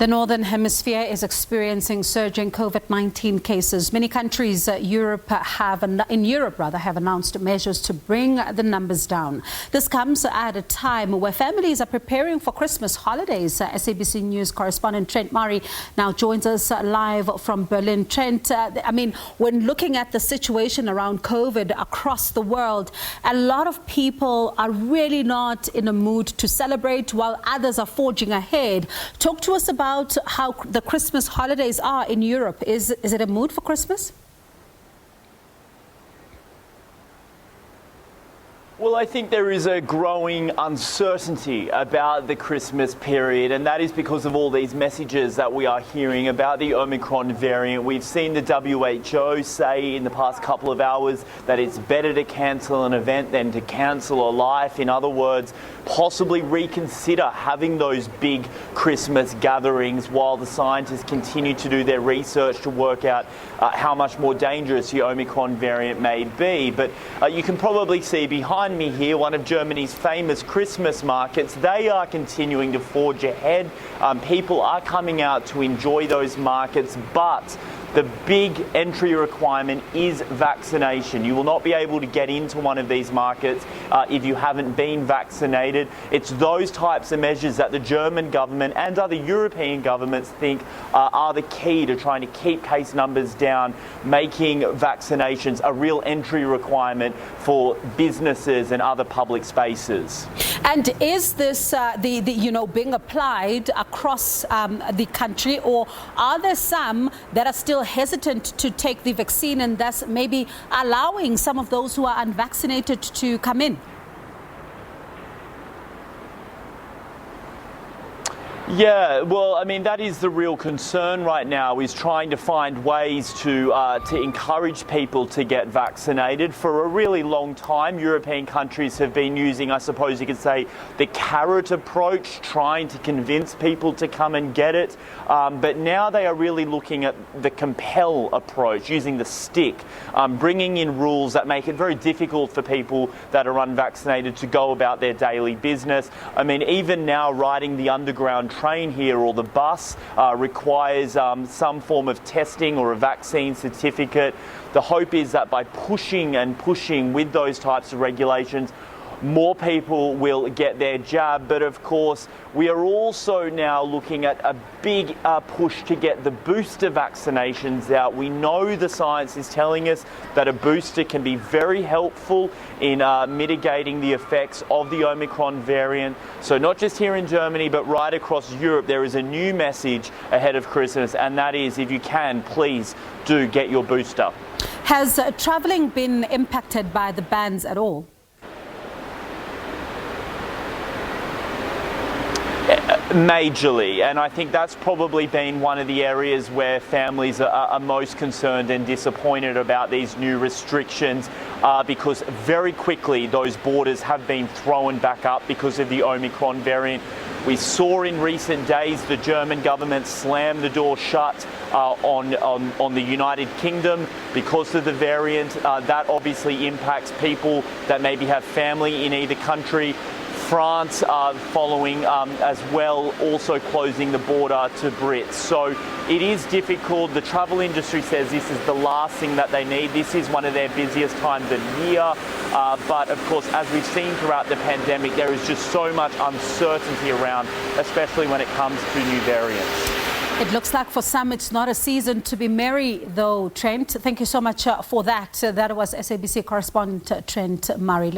The Northern Hemisphere is experiencing surging COVID-19 cases. Many countries in Europe have announced measures to bring the numbers down. This comes at a time where families are preparing for Christmas holidays. SABC News correspondent Trent Murray now joins us live from Berlin. Trent, when looking at the situation around COVID across the world, a lot of people are really not in a mood to celebrate while others are forging ahead. Talk to us about how the Christmas holidays are in Europe. Is it a mood for Christmas? Well, I think there is a growing uncertainty about the Christmas period, and that is because of all these messages that we are hearing about the Omicron variant. We've seen the WHO say in the past couple of hours that it's better to cancel an event than to cancel a life. In other words, possibly reconsider having those big Christmas gatherings while the scientists continue to do their research to work out how much more dangerous the Omicron variant may be. But you can probably see behind me here one of Germany's famous Christmas markets. They are continuing to forge ahead. People are coming out to enjoy those markets, but the big entry requirement is vaccination. You will not be able to get into one of these markets if you haven't been vaccinated. It's those types of measures that the German government and other European governments think are the key to trying to keep case numbers down, making vaccinations a real entry requirement for businesses and other public spaces. And is this being applied across the country, or are there some that are still hesitant to take the vaccine and thus maybe allowing some of those who are unvaccinated to come in? Yeah, well, that is the real concern right now, is trying to find ways to encourage people to get vaccinated. For a really long time, European countries have been using, I suppose you could say, the carrot approach, trying to convince people to come and get it. But now they are really looking at the compel approach, using the stick, bringing in rules that make it very difficult for people that are unvaccinated to go about their daily business. Even now, riding the underground train here or the bus requires some form of testing or a vaccine certificate. The hope is that by pushing with those types of regulations, more people will get their jab. But of course, we are also now looking at a big push to get the booster vaccinations out. We know the science is telling us that a booster can be very helpful in mitigating the effects of the Omicron variant. So not just here in Germany, but right across Europe, there is a new message ahead of Christmas, and that is, if you can, please do get your booster. Has travelling been impacted by the bans at all? Majorly, and I think that's probably been one of the areas where families are most concerned and disappointed about these new restrictions, because very quickly those borders have been thrown back up because of the Omicron variant. We saw in recent days the German government slam the door shut on the United Kingdom because of the variant. That obviously impacts people that maybe have family in either country. France following as well, also closing the border to Brits. So it is difficult. The travel industry says this is the last thing that they need. This is one of their busiest times of year. But of course, as we've seen throughout the pandemic, there is just so much uncertainty around, especially when it comes to new variants. It looks like for some it's not a season to be merry though, Trent. Thank you so much for that. That was SABC correspondent Trent Murray.